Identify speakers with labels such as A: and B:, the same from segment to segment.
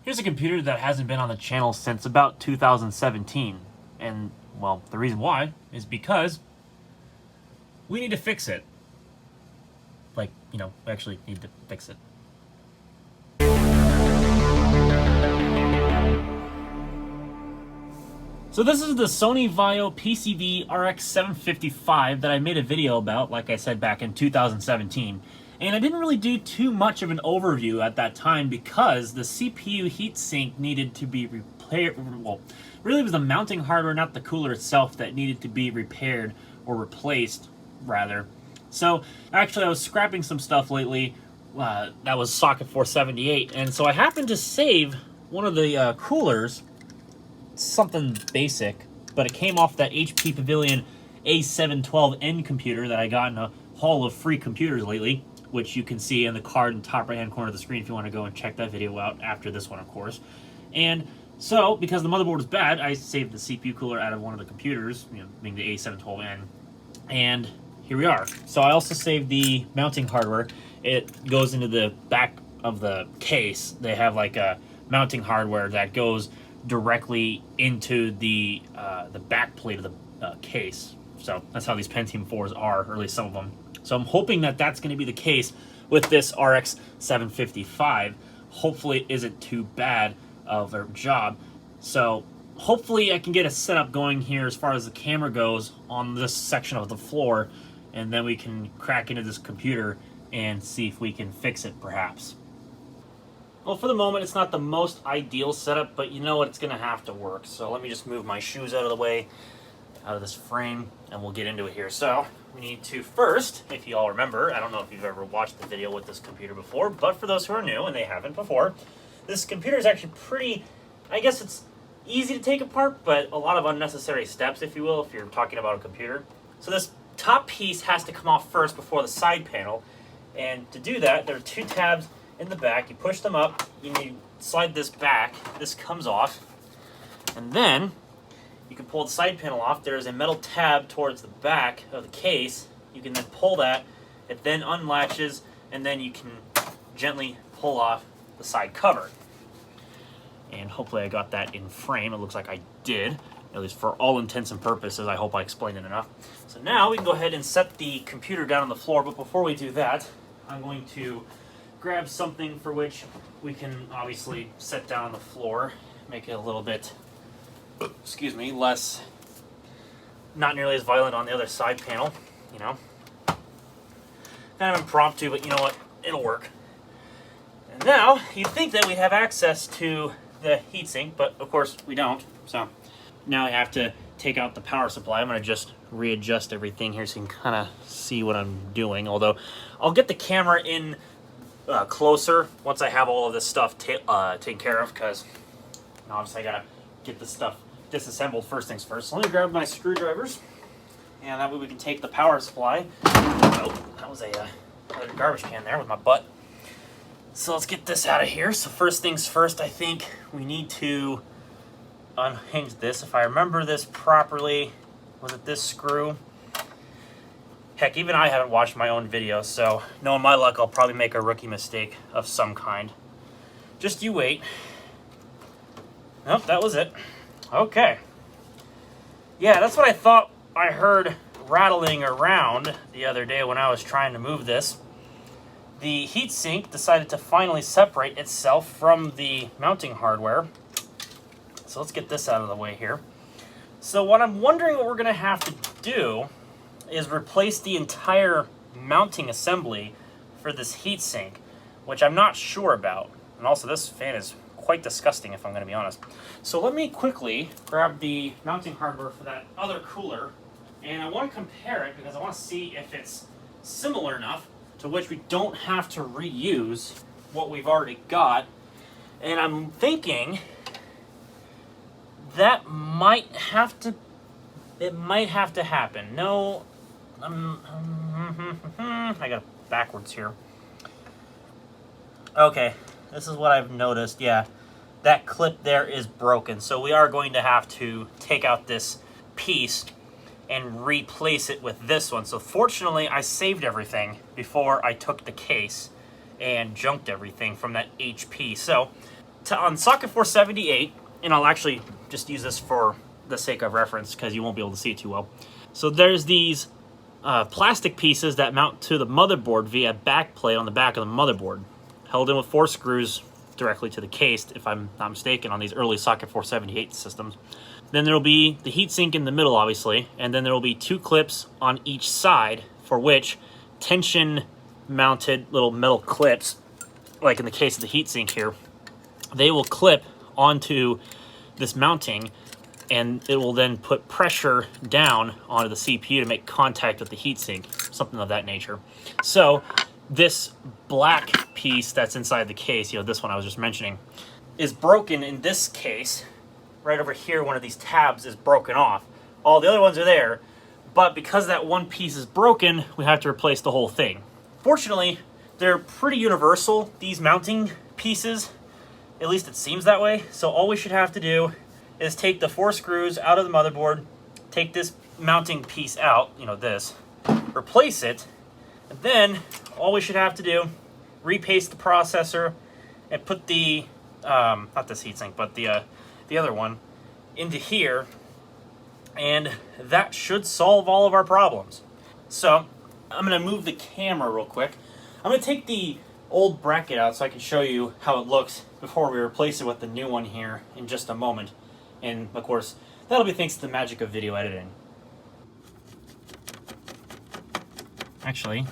A: Here's a computer that hasn't been on the channel since about 2017. And, well, the reason why is because we need to fix it. Like, you know, we actually need to fix it. So this is the Sony VAIO PCV-RX755 that I made a video about, like I said, back in 2017. And I didn't really do too much of an overview at that time because the CPU heatsink needed to be repaired. Well, really it was the mounting hardware, not the cooler itself, that needed to be repaired or replaced, rather. So actually I was scrapping some stuff lately that was socket 478, and so I happened to save one of the coolers, something basic, but it came off that HP Pavilion A712N computer that I got in a haul of free computers lately, which you can see in the card in the top right hand corner of the screen if you want to go and check that video out after this one, of course. And so, because the motherboard was bad, I saved the CPU cooler out of one of the computers, you know, being the A712N, and here we are. So I also saved the mounting hardware. It goes into the back of the case. They have like a mounting hardware that goes directly into the back plate of the case. So that's how these Pentium 4s are, or at least some of them. So I'm hoping that that's going to be the case with this RX 755. Hopefully it isn't too bad of a job. So hopefully I can get a setup going here as far as the camera goes on this section of the floor, and then we can crack into this computer and see if we can fix it perhaps. Well, for the moment it's not the most ideal setup, but you know what, it's going to have to work. So let me just move my shoes out of the way, out of this frame, and we'll get into it here. So we need to first, if you all remember, I don't know if you've ever watched the video with this computer before, but for those who are new and they haven't before, this computer is actually pretty, I guess it's easy to take apart, but a lot of unnecessary steps, if you will, if you're talking about a computer. So this top piece has to come off first before the side panel, and to do that, there are two tabs in the back. You push them up, you need to slide this back, this comes off, and then you can pull the side panel off. There's a metal tab towards the back of the case. You can then pull that, it then unlatches, and then you can gently pull off the side cover. And hopefully I got that in frame. It looks like I did, at least for all intents and purposes. I hope I explained it enough. So now we can go ahead and set the computer down on the floor, but before we do that, I'm going to grab something for which we can obviously set down on the floor, make it a little bit, excuse me, less, not nearly as violent on the other side panel, you know. Kind of impromptu, but you know what, it'll work. And now, you'd think that we have access to the heatsink, but of course we don't. So now I have to take out the power supply. I'm going to just readjust everything here so you can kind of see what I'm doing, although I'll get the camera in closer once I have all of this stuff taken care of, because obviously I gotta get this stuff disassembled first things first. So let me grab my screwdrivers, and that way we can take the power supply. Oh, that was a garbage can there with my butt. So let's get this out of here. So first things first, I think we need to unhinge this. If I remember this properly, was it this screw? Heck, even I haven't watched my own video, so knowing my luck, I'll probably make a rookie mistake of some kind. Just you wait. Nope, that was it. Okay. Yeah, that's what I thought I heard rattling around the other day when I was trying to move this. The heatsink decided to finally separate itself from the mounting hardware. So let's get this out of the way here. So what I'm wondering what we're going to have to do is replace the entire mounting assembly for this heatsink, which I'm not sure about. And also this fan is quite disgusting, if I'm going to be honest. So let me quickly grab the mounting hardware for that other cooler, and I want to compare it because I want to see if it's similar enough to which we don't have to reuse what we've already got. And I'm thinking that might have to happen. No, I got it backwards here. Okay, this is what I've noticed. Yeah, that clip there is broken. So we are going to have to take out this piece and replace it with this one. So fortunately, I saved everything before I took the case and junked everything from that HP. So on socket 478, and I'll actually just use this for the sake of reference because you won't be able to see it too well. So there's these plastic pieces that mount to the motherboard via back plate on the back of the motherboard, held in with 4 screws directly to the case, if I'm not mistaken, on these early socket 478 systems. Then there will be the heatsink in the middle, obviously, and then there will be 2 clips on each side for which tension mounted little metal clips, like in the case of the heatsink here, they will clip onto this mounting, and it will then put pressure down onto the CPU to make contact with the heatsink, something of that nature. So this black piece that's inside the case, this one I was just mentioning, is broken in this case. Right over here, one of these tabs is broken off. All the other ones are there, but because that one piece is broken, we have to replace the whole thing. Fortunately, they're pretty universal, these mounting pieces. At least it seems that way. So all we should have to do is take the 4 screws out of the motherboard, take this mounting piece out, this, replace it, and then all we should have to do, repaste the processor and put the, not this heatsink, but the other one, into here, and that should solve all of our problems. So I'm going to move the camera real quick. I'm going to take the old bracket out so I can show you how it looks before we replace it with the new one here in just a moment. And of course, that'll be thanks to the magic of video editing. Actually,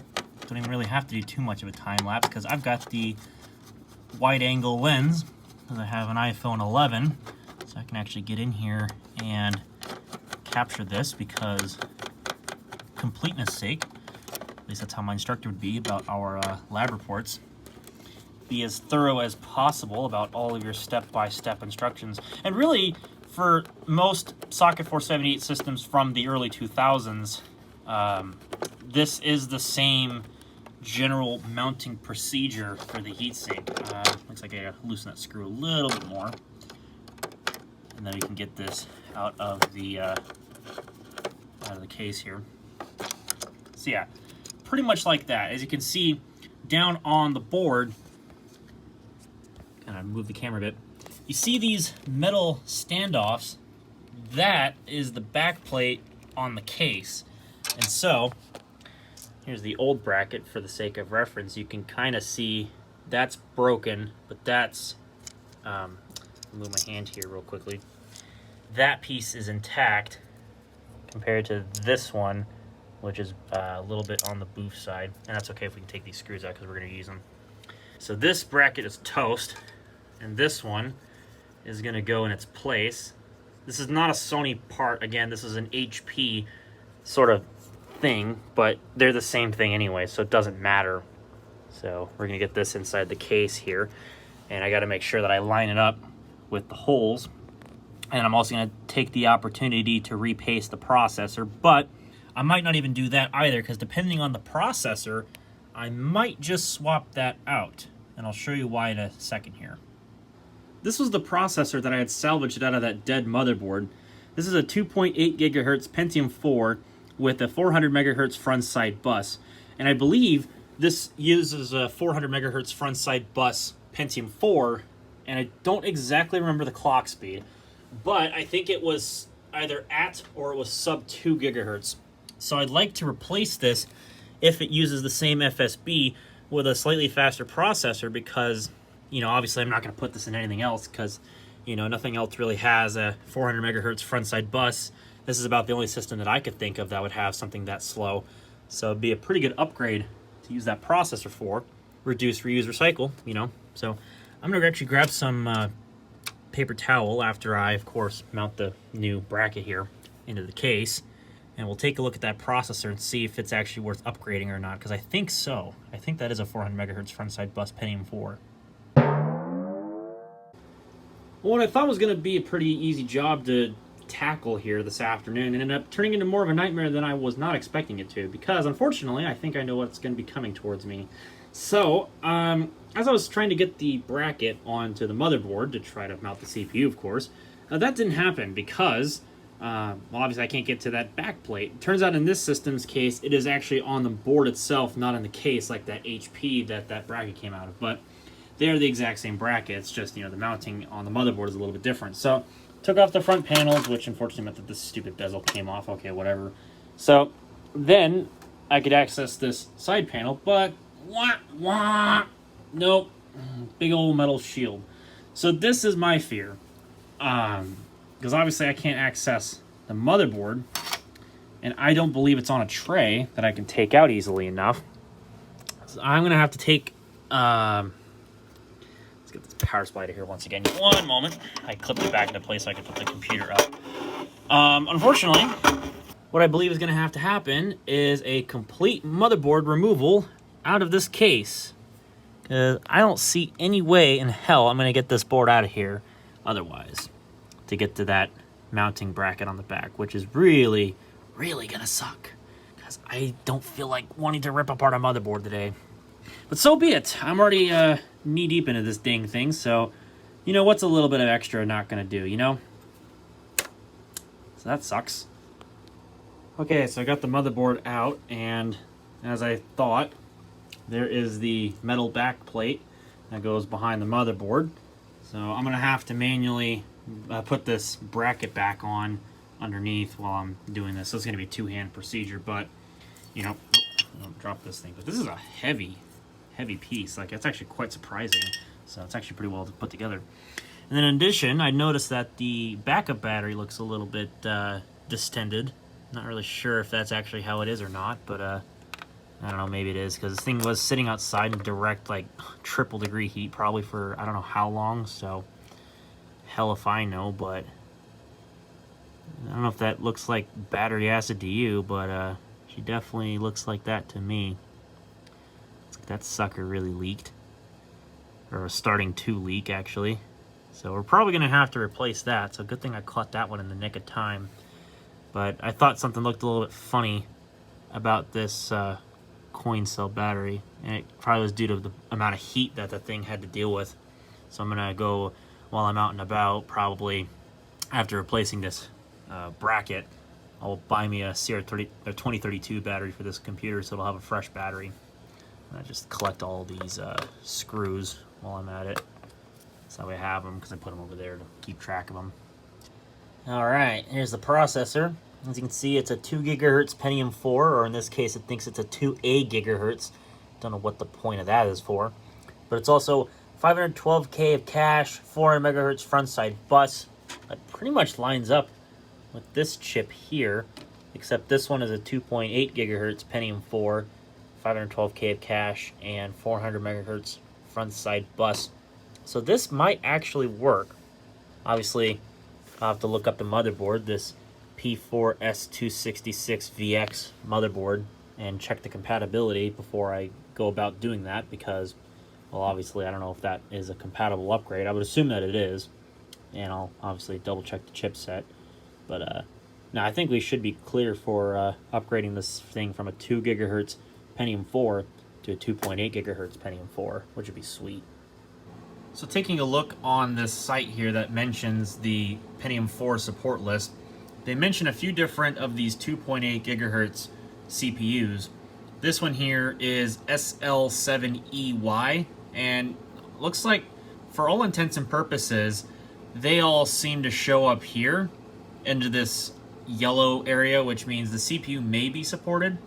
A: don't even really have to do too much of a time lapse because I've got the wide angle lens, because I have an iPhone 11, so I can actually get in here and capture this, because completeness sake, at least that's how my instructor would be about our lab reports, be as thorough as possible about all of your step-by-step instructions. And really, for most socket 478 systems from the early 2000s, this is the same general mounting procedure for the heatsink. Looks like I gotta loosen that screw a little bit more, and then we can get this out of the case here. So yeah, pretty much like that. As you can see, down on the board, kind of move the camera a bit, you see these metal standoffs. That is the back plate on the case. And so, here's the old bracket for the sake of reference. You can kind of see that's broken, but that's, move my hand here real quickly. That piece is intact compared to this one, which is a little bit on the boof side. And that's okay if we can take these screws out because we're going to use them. So this bracket is toast, and this one is going to go in its place. This is not a Sony part. Again, this is an HP sort of thing, but they're the same thing anyway, so it doesn't matter. So we're going to get this inside the case here, and I got to make sure that I line it up with the holes. And I'm also going to take the opportunity to repaste the processor, but I might not even do that either, because depending on the processor, I might just swap that out, and I'll show you why in a second here. This was the processor that I had salvaged out of that dead motherboard. This is a 2.8 gigahertz Pentium 4 with a 400 megahertz front side bus. And I believe this uses a 400 megahertz front side bus Pentium 4, and I don't exactly remember the clock speed, but I think it was either at or it was sub 2 gigahertz. So I'd like to replace this if it uses the same FSB with a slightly faster processor, because obviously I'm not going to put this in anything else, because nothing else really has a 400 megahertz front side bus. This is about the only system that I could think of that would have something that slow. So it'd be a pretty good upgrade to use that processor for. Reduce, reuse, recycle, So I'm going to actually grab some paper towel after I, of course, mount the new bracket here into the case. And we'll take a look at that processor and see if it's actually worth upgrading or not, because I think so. I think that is a 400 megahertz front side bus Pentium 4. Well, what I thought was going to be a pretty easy job to tackle here this afternoon ended up turning into more of a nightmare than I was not expecting it to, because unfortunately I think I know what's going to be coming towards me. So as I was trying to get the bracket onto the motherboard to try to mount the CPU, of course, that didn't happen because well, obviously I can't get to that back plate. It turns out in this system's case it is actually on the board itself, not in the case like that HP that bracket came out of. But they're the exact same bracket. It's just, you know, the mounting on the motherboard is a little bit different. So took off the front panels, which unfortunately meant that this stupid bezel came off. Okay, whatever. So then I could access this side panel, but nope, big old metal shield. So this is my fear, because obviously I can't access the motherboard, and I don't believe it's on a tray that I can take out easily enough. So I'm gonna have to take. Let's get this power supply to here once again. One moment. I clipped it back into place so I could put the computer up. Unfortunately, what I believe is going to have to happen is a complete motherboard removal out of this case. I don't see any way in hell I'm going to get this board out of here otherwise to get to that mounting bracket on the back, which is really, really going to suck because I don't feel like wanting to rip apart a motherboard today. But so be it. I'm already knee-deep into this dang thing, so you know what's a little bit of extra not going to do, you know? So that sucks. Okay, so I got the motherboard out, and as I thought, there is the metal back plate that goes behind the motherboard. So I'm going to have to manually put this bracket back on underneath while I'm doing this. So it's going to be a two-hand procedure, but, you know, don't drop this thing. But this is a heavy piece. Like, it's actually quite surprising. So it's actually pretty well put together. And then in addition, I noticed that the backup battery looks a little bit distended. Not really sure if that's actually how it is or not, but I don't know, maybe it is, because this thing was sitting outside in direct, like, triple degree heat probably for I don't know how long, so hell if I know, but I don't know if that looks like battery acid to you, but she definitely looks like that to me. Looks like that sucker really leaked, or was starting to leak, actually. So we're probably going to have to replace that, so good thing I caught that one in the nick of time. But I thought something looked a little bit funny about this coin cell battery, and it probably was due to the amount of heat that the thing had to deal with. So I'm going to go, while I'm out and about, probably after replacing this bracket, I'll buy me a CR2032 battery for this computer so it'll have a fresh battery. And I just collect all these screws while I'm at it. That's how I have them, because I put them over there to keep track of them. Alright, here's the processor. As you can see, it's a 2 gigahertz Pentium 4, or in this case it thinks it's a 2A gigahertz. Don't know what the point of that is for. But it's also 512K of cache, 400 megahertz front side bus. That pretty much lines up with this chip here, except this one is a 2.8 gigahertz Pentium 4, 512K of cache, and 400 megahertz front side bus. So this might actually work. Obviously, I'll have to look up the motherboard, this P4S266VX motherboard, and check the compatibility before I go about doing that, because, well, obviously I don't know if that is a compatible upgrade. I would assume that it is, and I'll obviously double check the chipset. But now I think we should be clear for upgrading this thing from a 2 gigahertz Pentium 4 to a 2.8 gigahertz Pentium 4, which would be sweet. So taking a look on this site here that mentions the Pentium 4 support list, they mention a few different of these 2.8 gigahertz CPUs. This one here is SL7EY, and looks like, for all intents and purposes, they all seem to show up here into this yellow area, which means the CPU may be supported,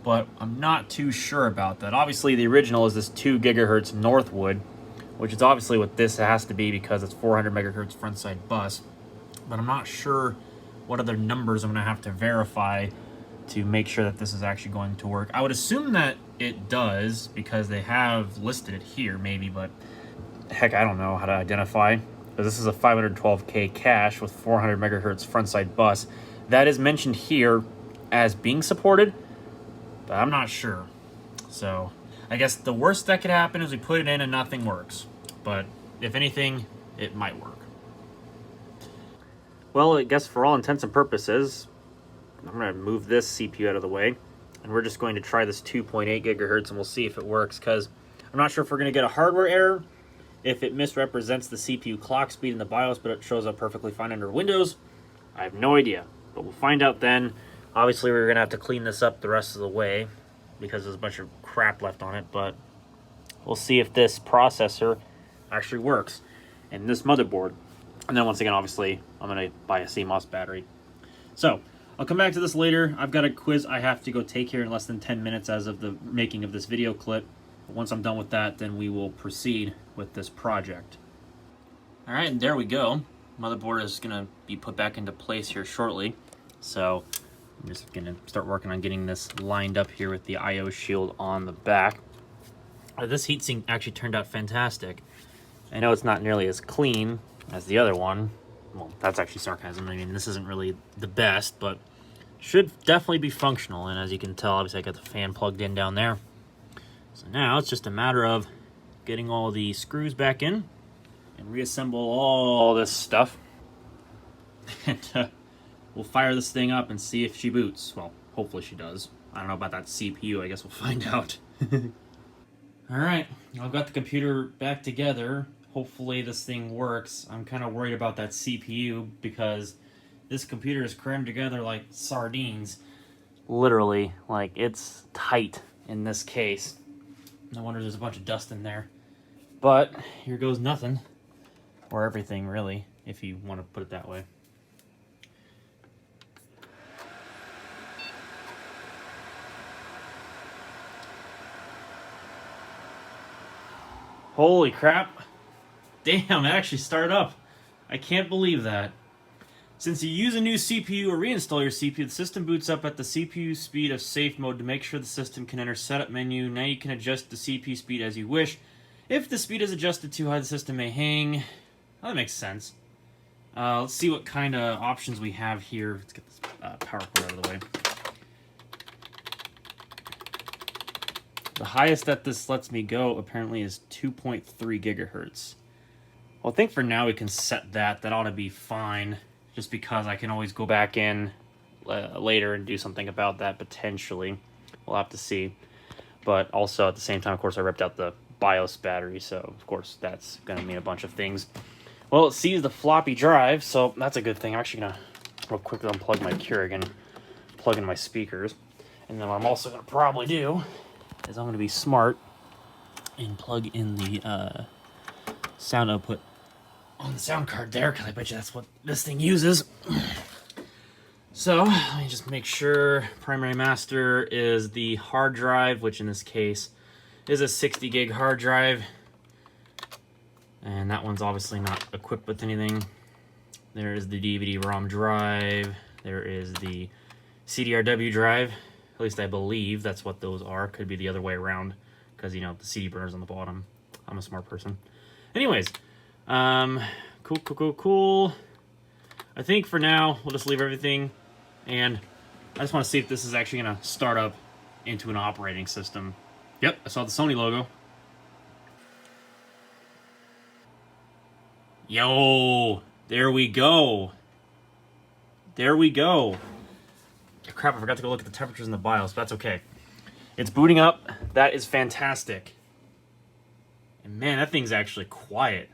A: but I'm not too sure about that. Obviously, the original is this 2 gigahertz Northwood, which is obviously what this has to be because it's 400 megahertz front side bus. But I'm not sure what other numbers I'm going to have to verify to make sure that this is actually going to work. I would assume that it does because they have listed it here maybe, but heck, I don't know how to identify. Because this is a 512K cache with 400 megahertz front side bus. That is mentioned here as being supported, but I'm not sure. So I guess the worst that could happen is we put it in and nothing works. But if anything, it might work. Well, I guess for all intents and purposes, I'm going to move this CPU out of the way. And we're just going to try this 2.8 gigahertz and we'll see if it works. Because I'm not sure if we're going to get a hardware error, if it misrepresents the CPU clock speed in the BIOS, but it shows up perfectly fine under Windows. I have no idea. But we'll find out then. Obviously, we're going to have to clean this up the rest of the way because there's a bunch of crap left on it. But we'll see if this processor actually works in this motherboard. And then once again, obviously, I'm going to buy a CMOS battery. So, I'll come back to this later. I've got a quiz I have to go take here in less than 10 minutes as of the making of this video clip. But once I'm done with that, then we will proceed with this project. Alright, and there we go. Motherboard is going to be put back into place here shortly. So, I'm just going to start working on getting this lined up here with the I/O shield on the back. This heatsink actually turned out fantastic. I know it's not nearly as clean as the other one. Well, that's actually sarcasm. I mean, this isn't really the best, but should definitely be functional. And as you can tell, obviously I got the fan plugged in down there. So now it's just a matter of getting all the screws back in and reassemble all this stuff. And we'll fire this thing up and see if she boots. Well, hopefully she does. I don't know about that CPU. I guess we'll find out. Alright, I've got the computer back together. Hopefully this thing works. I'm kind of worried about that CPU because this computer is crammed together like sardines. Literally, like it's tight in this case. No wonder there's a bunch of dust in there. But here goes nothing. Or everything, really, if you want to put it that way. Holy crap. Damn, it actually started up. I can't believe that. Since you use a new CPU or reinstall your CPU, the system boots up at the CPU speed of safe mode to make sure the system can enter setup menu. Now you can adjust the CPU speed as you wish. If the speed is adjusted too high, the system may hang. Oh, that makes sense. Let's see what kind of options we have here. Let's get this power cord out of the way. The highest that this lets me go apparently is 2.3 gigahertz. Well, I think for now we can set that. That ought to be fine, just because I can always go back in later and do something about that potentially. We'll have to see. But also at the same time, of course, I ripped out the BIOS battery, so of course that's going to mean a bunch of things. Well, it sees the floppy drive, so that's a good thing. I'm actually going to real quickly unplug my Keurig and plug in my speakers. And then what I'm also going to probably do is I'm going to be smart and plug in the sound output on the sound card there, because I bet you that's what this thing uses. So let me just make sure primary master is the hard drive, which in this case is a 60 gig hard drive, and that one's obviously not equipped with anything. There is the DVD-ROM drive. There is the CDRW drive. At least I believe that's what those are. Could be the other way around, because, you know, the CD burner's on the bottom. I'm a smart person. Anyways, cool. I think for now, we'll just leave everything, and I just want to see if this is actually going to start up into an operating system. Yep, I saw the Sony logo. Yo, there we go. There we go. Crap, I forgot to go look at the temperatures in the BIOS, but that's okay. It's booting up. That is fantastic. And man, that thing's actually quiet.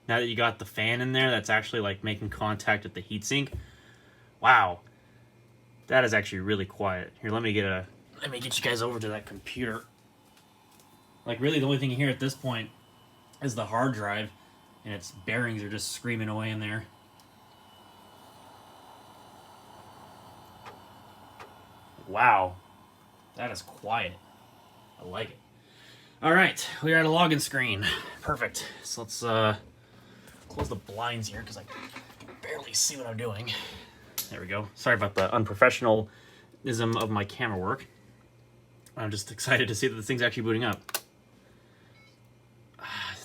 A: Now that you got the fan in there, that's actually like making contact with the heatsink. Wow. That is actually really quiet. Here, let me get you guys over to that computer. Like, really, the only thing you hear at this point is the hard drive, and its bearings are just screaming away in there. Wow. That is quiet. I like it. Alright, we are at a login screen. Perfect. So let's close the blinds here, because I can barely see what I'm doing. There we go. Sorry about the unprofessionalism of my camera work. I'm just excited to see that this thing's actually booting up.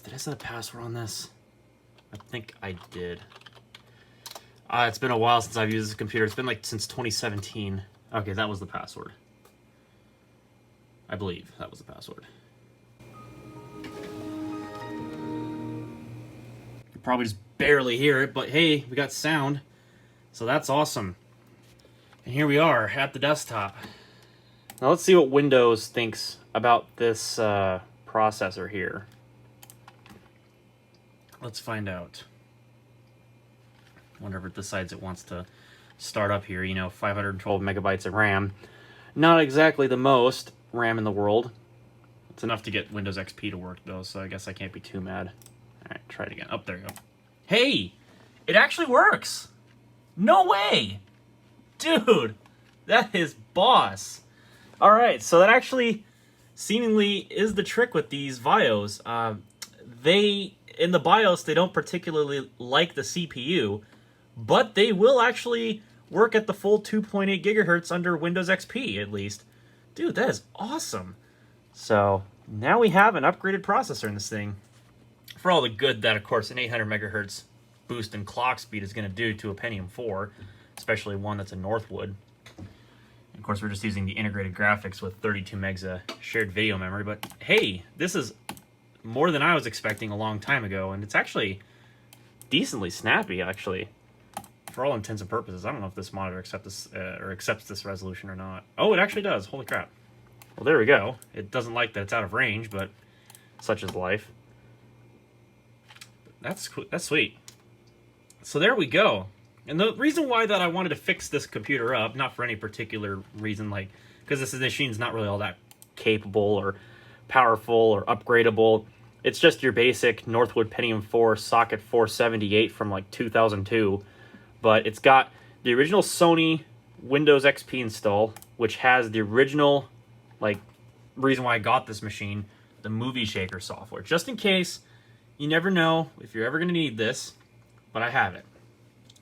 A: Did I set a password on this? I think I did. It's been a while since I've used this computer. It's been like since 2017. Okay, that was the password. I believe that was the password. You probably just barely hear it, but hey, we got sound. So that's awesome. And here we are at the desktop. Now let's see what Windows thinks about this processor here. Let's find out. Wonder if it decides it wants to start up here. You know, 512 megabytes of RAM. Not exactly the most RAM in the world. It's enough to get Windows XP to work, though, so I guess I can't be too mad. All right, try it again. Oh, there you go. Hey! It actually works! No way! Dude! That is boss! Alright, so that actually seemingly is the trick with these VAIOs. In the BIOS, they don't particularly like the CPU, but they will actually work at the full 2.8 gigahertz under Windows XP, at least. Dude, that is awesome. So, now we have an upgraded processor in this thing. For all the good that, of course, an 800 megahertz boost in clock speed is going to do to a Pentium 4, especially one that's a Northwood. And of course, we're just using the integrated graphics with 32 megs of shared video memory, but hey, this is more than I was expecting a long time ago, and it's actually decently snappy, actually. For all intents and purposes, I don't know if this monitor accepts this resolution or not. Oh, it actually does. Holy crap. Well, there we go. It doesn't like that it's out of range, but such is life. That's sweet. So there we go. And the reason why that I wanted to fix this computer up, not for any particular reason, like, because this machine's not really all that capable or powerful or upgradable. It's just your basic Northwood Pentium 4 socket 478 from like 2002. But it's got the original Sony Windows XP install, which has the original, like, reason why I got this machine, the Movie Shaker software. Just in case, you never know if you're ever going to need this, but I have it.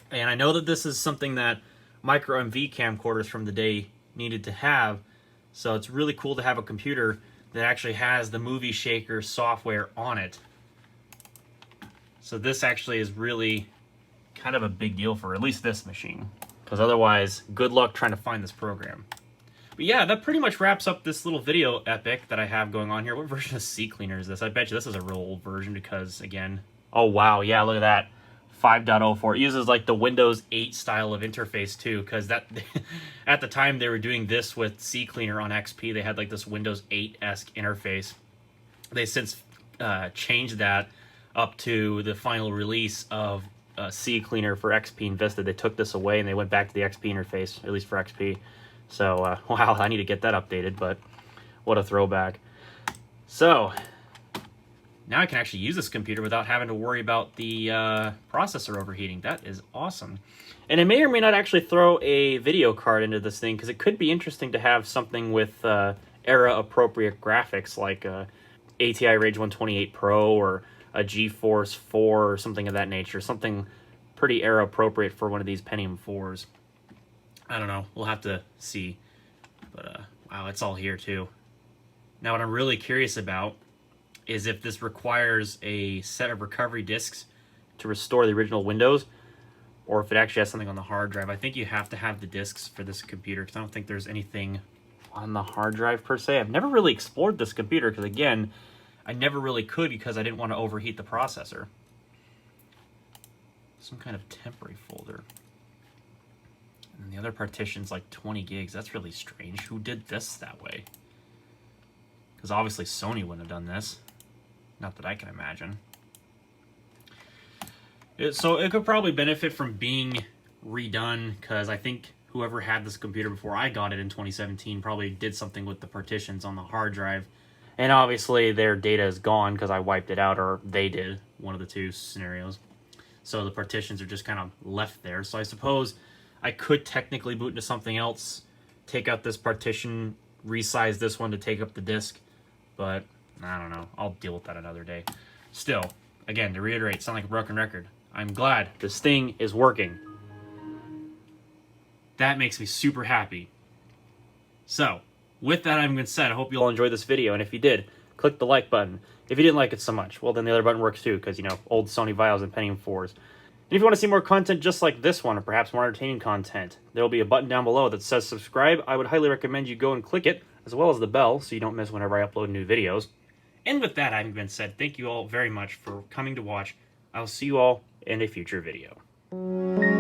A: And I know that this is something that micro MV camcorders from the day needed to have, so it's really cool to have a computer that actually has the Movie Shaker software on it. So this actually is really kind of a big deal for at least this machine, because otherwise, good luck trying to find this program. But yeah, that pretty much wraps up this little video epic that I have going on here. What version of CCleaner is this? I bet you this is a real old version because, again... Oh, wow, yeah, look at that. 5.04. It uses, like, the Windows 8 style of interface, too, because that at the time they were doing this with CCleaner on XP. They had, like, this Windows 8-esque interface. They since changed that up to the final release of CCleaner for XP and Vista. They took this away, and they went back to the XP interface, at least for XP. So, wow, I need to get that updated, but what a throwback. So, now I can actually use this computer without having to worry about the processor overheating. That is awesome. And I may or may not actually throw a video card into this thing, because it could be interesting to have something with era-appropriate graphics, like a ATI Rage 128 Pro or a GeForce 4 or something of that nature. Something pretty era-appropriate for one of these Pentium 4s. I don't know. We'll have to see. But, wow, it's all here, too. Now, what I'm really curious about is if this requires a set of recovery disks to restore the original Windows, or if it actually has something on the hard drive. I think you have to have the disks for this computer, because I don't think there's anything on the hard drive, per se. I've never really explored this computer, because, again, I never really could because I didn't want to overheat the processor. Some kind of temporary folder. And the other partition's like 20 gigs. That's really strange. Who did this that way? Because obviously Sony wouldn't have done this. Not that I can imagine. So it could probably benefit from being redone, because I think whoever had this computer before I got it in 2017 probably did something with the partitions on the hard drive. And obviously their data is gone because I wiped it out, or they did, one of the two scenarios. So the partitions are just kind of left there. So I suppose I could technically boot into something else, take out this partition, resize this one to take up the disk, but I don't know. I'll deal with that another day. Still, again, to reiterate, sound like a broken record, I'm glad this thing is working. That makes me super happy. So, with that having been said, I hope you all enjoyed this video, and if you did, click the like button. If you didn't like it so much, well, then the other button works too, because, you know, old Sony VAIOs and Pentium 4s. And if you want to see more content just like this one, or perhaps more entertaining content, there will be a button down below that says subscribe. I would highly recommend you go and click it, as well as the bell, so you don't miss whenever I upload new videos. And with that having been said, thank you all very much for coming to watch. I will see you all in a future video.